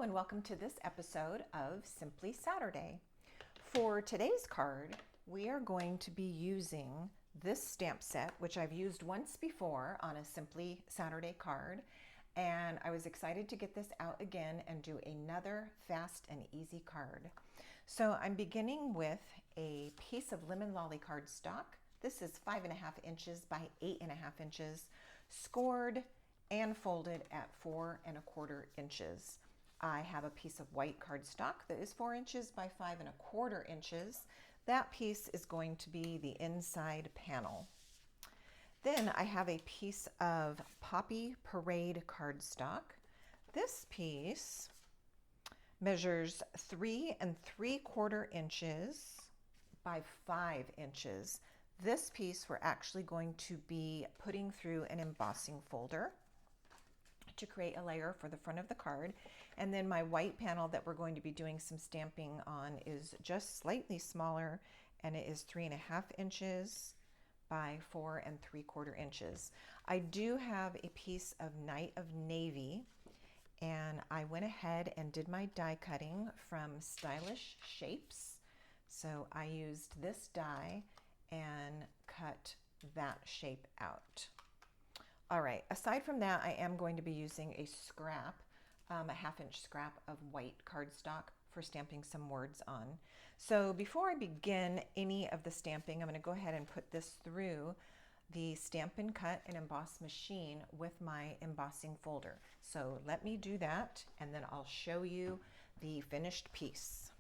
Hello and welcome to this episode of Simply Saturday. For today's card, we are going to be using this stamp set, which I've used once before on a Simply Saturday card, and I was excited to get this out again and do another fast and easy card. So I'm beginning with a piece of lemon lolly cardstock. This is 5.5 inches by 8.5 inches, scored and folded at 4¼ inches. I have a piece of white cardstock that is 4 inches by 5¼ inches. That piece is going to be the inside panel. Then I have a piece of Poppin Parade cardstock. This piece measures 3¾ inches by 5 inches. This piece we're actually going to be putting through an embossing folder to create a layer for the front of the card. And then my white panel that we're going to be doing some stamping on is just slightly smaller, and it is 3½ inches by 4¾ inches. I do have a piece of Night of Navy, and I went ahead and did my die cutting from Stylish Shapes. So I used this die and cut that shape out. All right, aside from that, I am going to be using a scrap, a 1/2 inch scrap of white cardstock for stamping some words on. So before I begin any of the stamping, I'm going to go ahead and put this through the Stampin' Cut and Emboss machine with my embossing folder. So let me do that, and then I'll show you the finished piece.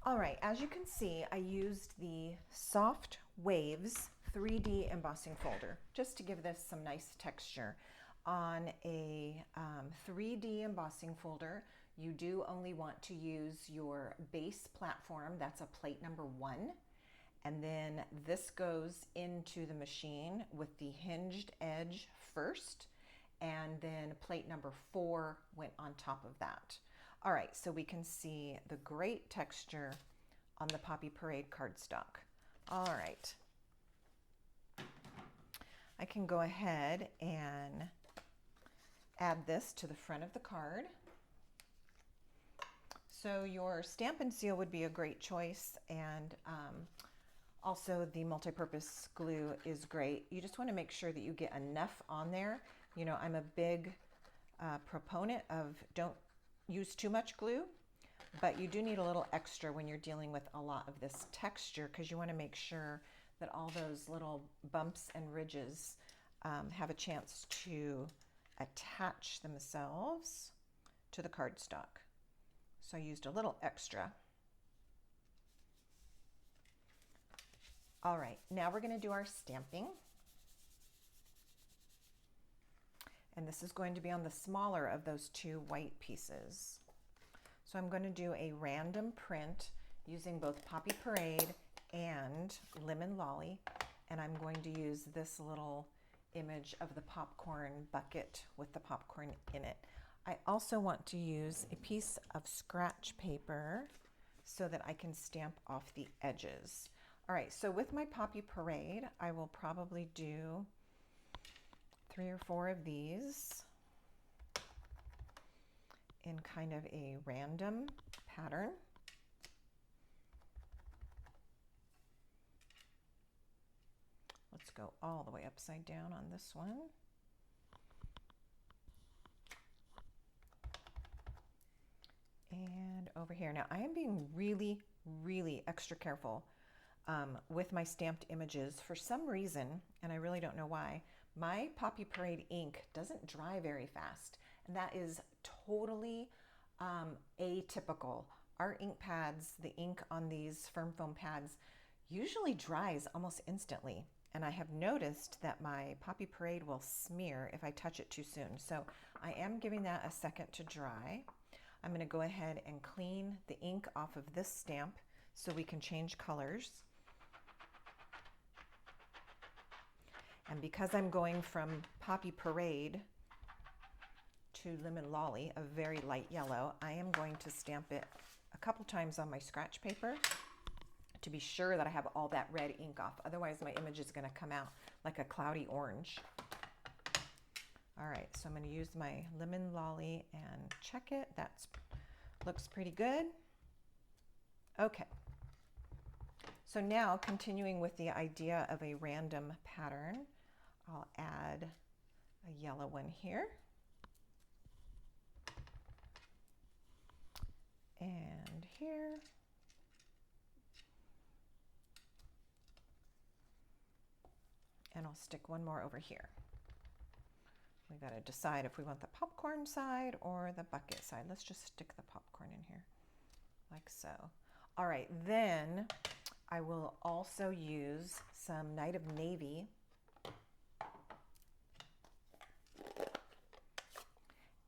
All right, as you can see, I used the Soft Waves 3D embossing folder just to give this some nice texture. On a 3D embossing folder, you do only want to use your base platform. That's a plate number 1. And then this goes into the machine with the hinged edge first, and then plate number 4 went on top of that. All right, so we can see the great texture on the Poppin Parade cardstock. All right, I can go ahead and add this to the front of the card. So your Stampin' Seal would be a great choice, and also the multi-purpose glue is great. You just want to make sure that you get enough on there. You know, I'm a big proponent of don't use too much glue, but you do need a little extra when you're dealing with a lot of this texture, because you want to make sure that all those little bumps and ridges have a chance to attach themselves to the cardstock. So I used a little extra. All right, now we're going to do our stamping. And this is going to be on the smaller of those 2 white pieces. So I'm going to do a random print using both Poppin Parade and Lemon Lolly. And I'm going to use this little image of the popcorn bucket with the popcorn in it. I also want to use a piece of scratch paper so that I can stamp off the edges. All right, so with my Poppin Parade, I will probably do 3 or 4 of these in kind of a random pattern. Let's go all the way upside down on this one. And over here. Now I am being really, really extra careful with my stamped images. For some reason, and I really don't know why, my Poppin Parade ink doesn't dry very fast, and that is totally atypical. Our ink pads, the ink on these firm foam pads, usually dries almost instantly. And I have noticed that my Poppy Parade will smear if I touch it too soon. So I am giving that a second to dry. I'm going to go ahead and clean the ink off of this stamp so we can change colors. And because I'm going from Poppy Parade to Lemon Lolly, a very light yellow, I am going to stamp it a couple times on my scratch paper to be sure that I have all that red ink off. Otherwise, my image is going to come out like a cloudy orange. All right, so I'm going to use my Lemon Lolly and check it. That looks pretty good. Okay. So now, continuing with the idea of a random pattern, I'll add a yellow one here. And here. And I'll stick one more over here. We got to decide if we want the popcorn side or the bucket side. Let's just stick the popcorn in here, like so. All right, then I will also use some Night of Navy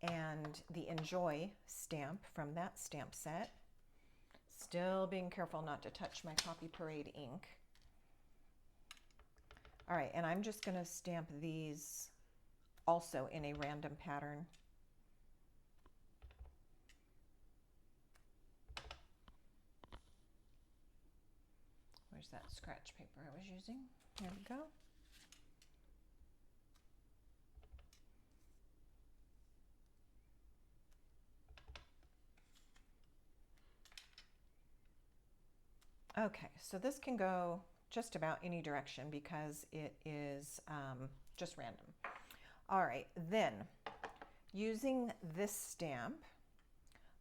and the Enjoy stamp from that stamp set. Still being careful not to touch my Poppy Parade ink. All right, and I'm just going to stamp these also in a random pattern. Where's that scratch paper I was using? There we go. Okay, so this can go just about any direction because it is just random. All right, then using this stamp,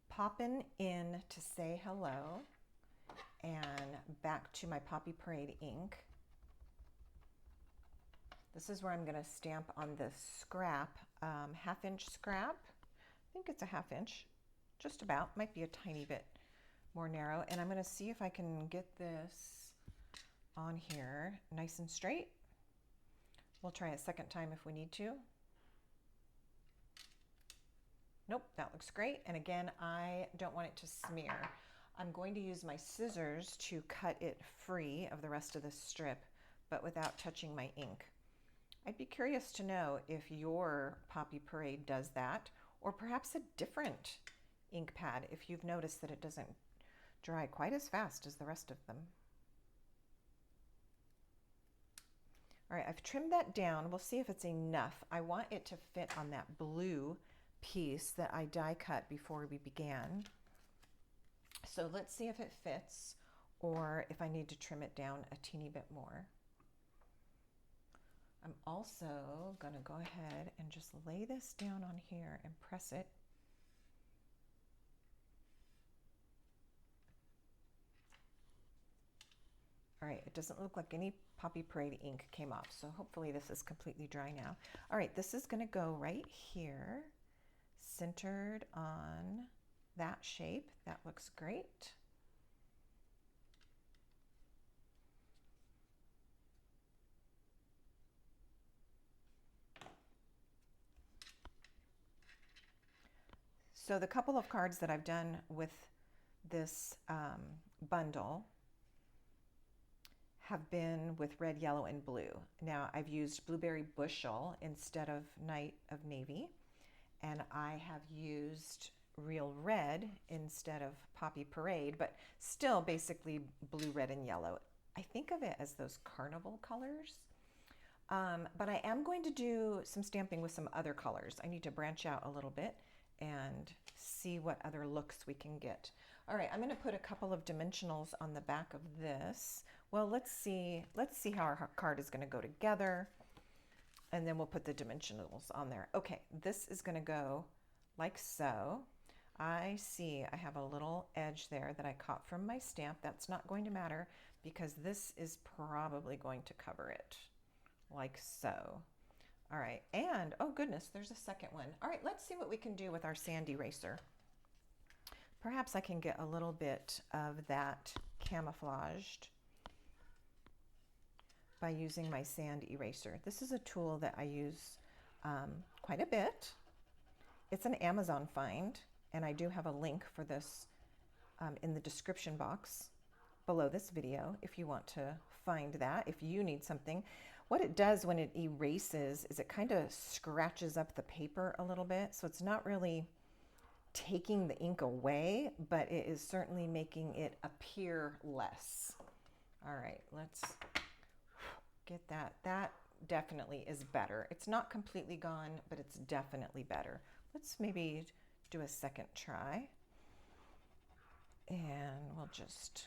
Poppin in to say hello and back to my Poppy Parade ink. This is where I'm going to stamp on this scrap, half-inch scrap. I think it's a half-inch, just about, might be a tiny bit more narrow. And I'm going to see if I can get this on here nice and straight. We'll try a second time if we need to. Nope, that looks great. And again, I don't want it to smear. I'm going to use my scissors to cut it free of the rest of this strip, but without touching my ink. I'd be curious to know if your Poppy Parade does that, or perhaps a different ink pad if you've noticed that it doesn't dry quite as fast as the rest of them. All right, I've trimmed that down. We'll see if it's enough. I want it to fit on that blue piece that I die cut before we began. So let's see if it fits or if I need to trim it down a teeny bit more. I'm also going to go ahead and just lay this down on here and press it. All right, it doesn't look like any Poppy Parade ink came off, so hopefully this is completely dry now. All right, this is going to go right here, centered on that shape. That looks great. So the couple of cards that I've done with this bundle have been with red, yellow, and blue. Now I've used Blueberry Bushel instead of Night of Navy, and I have used Real Red instead of Poppy Parade, but still basically blue, red, and yellow. I think of it as those carnival colors, but I am going to do some stamping with some other colors. I need to branch out a little bit and see what other looks we can get. All right, I'm going to put a couple of dimensionals on the back of this. Well, let's see how our card is going to go together, and then we'll put the dimensionals on there. Okay, this is going to go like so. I see I have a little edge there that I caught from my stamp. That's not going to matter because this is probably going to cover it like so. All right, and oh goodness, there's a second one. All right, let's see what we can do with our sand eraser. Perhaps I can get a little bit of that camouflaged by using my sand eraser. This is a tool that I use quite a bit. It's an Amazon find, and I do have a link for this in the description box below this video if you want to find that, if you need something. What it does when it erases is it kind of scratches up the paper a little bit, so it's not really taking the ink away, but it is certainly making it appear less. All right, let's get that. That definitely is better. It's not completely gone, but it's definitely better. Let's maybe do a second try. And we'll just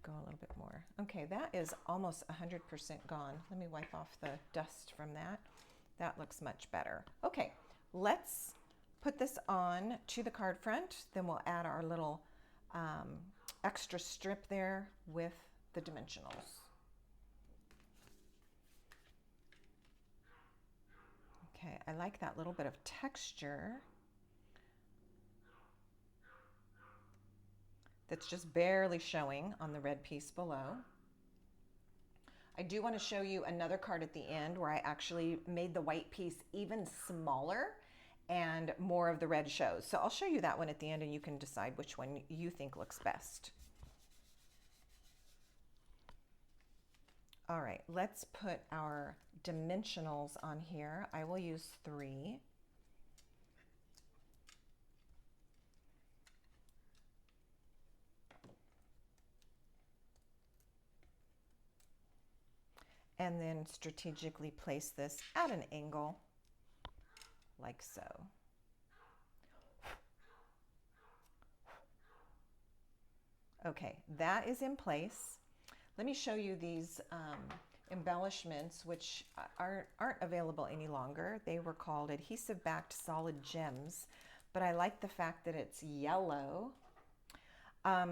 go a little bit more. Okay, that is almost 100% gone. Let me wipe off the dust from that. That looks much better. Okay, let's put this on to the card front. Then we'll add our little extra strip there with the dimensionals. Okay, I like that little bit of texture that's just barely showing on the red piece below. I do want to show you another card at the end where I actually made the white piece even smaller and more of the red shows. So I'll show you that one at the end and you can decide which one you think looks best. All right, let's put our dimensionals on here. I will use 3. And then strategically place this at an angle, like so. Okay, that is in place. Let me show you these embellishments, which aren't available any longer. They were called adhesive-backed solid gems, but I like the fact that it's yellow.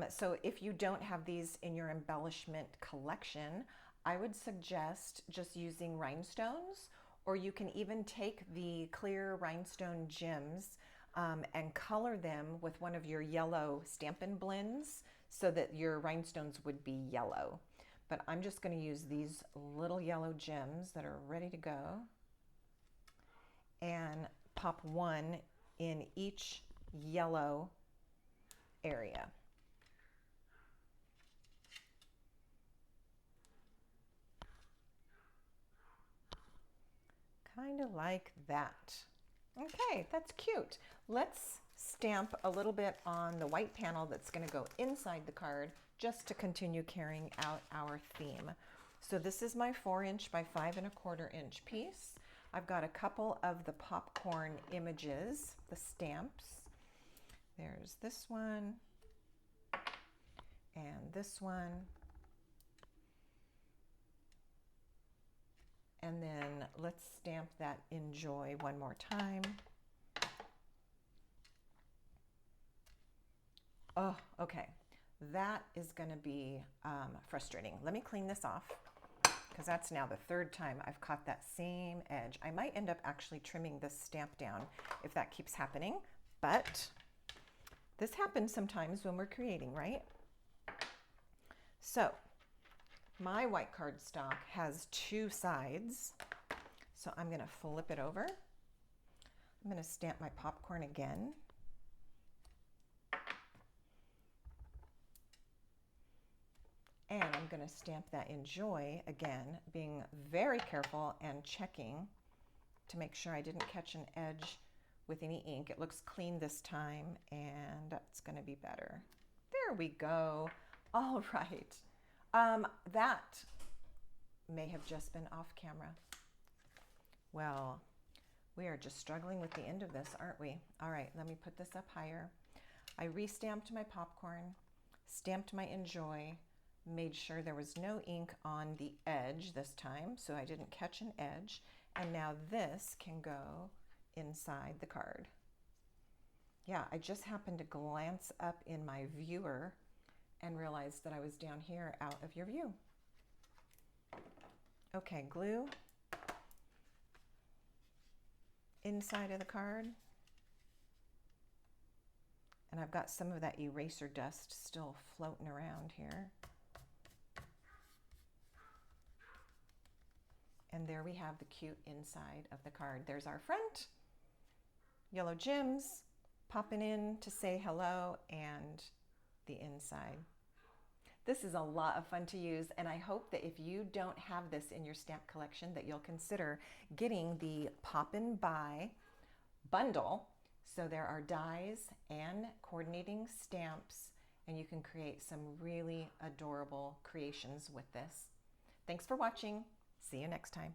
So if you don't have these in your embellishment collection, I would suggest just using rhinestones, or you can even take the clear rhinestone gems and color them with one of your yellow Stampin' blends so that your rhinestones would be yellow. But I'm just going to use these little yellow gems that are ready to go and pop one in each yellow area. Kind of like that. Okay, that's cute. Let's stamp a little bit on the white panel that's going to go inside the card just to continue carrying out our theme. So this is my 4" by 5 1/4" piece. I've got a couple of the popcorn images, the stamps. There's this one and this one. And then let's stamp that enjoy one more time. Oh, okay. That is going to be frustrating. Let me clean this off because that's now the 3rd time I've caught that same edge. I might end up actually trimming this stamp down if that keeps happening, but this happens sometimes when we're creating, right? So my white cardstock has 2 sides, so I'm going to flip it over. I'm going to stamp my popcorn again. And I'm going to stamp that enjoy again, being very careful and checking to make sure I didn't catch an edge with any ink. It looks clean this time, and that's going to be better. There we go. All right. That may have just been off camera. Well, we are just struggling with the end of this, aren't we? All right, let me put this up higher. I re-stamped my popcorn, stamped my enjoy, made sure there was no ink on the edge this time, so I didn't catch an edge. And now this can go inside the card. Yeah, I just happened to glance up in my viewer and realized that I was down here out of your view. Okay, glue inside of the card. And I've got some of that eraser dust still floating around here. And there we have the cute inside of the card. There's our front, yellow gems popping in to say hello, and the inside. This is a lot of fun to use, and I hope that if you don't have this in your stamp collection, that you'll consider getting the Poppin By bundle. So there are dies and coordinating stamps, and you can create some really adorable creations with this. Thanks for watching. See you next time.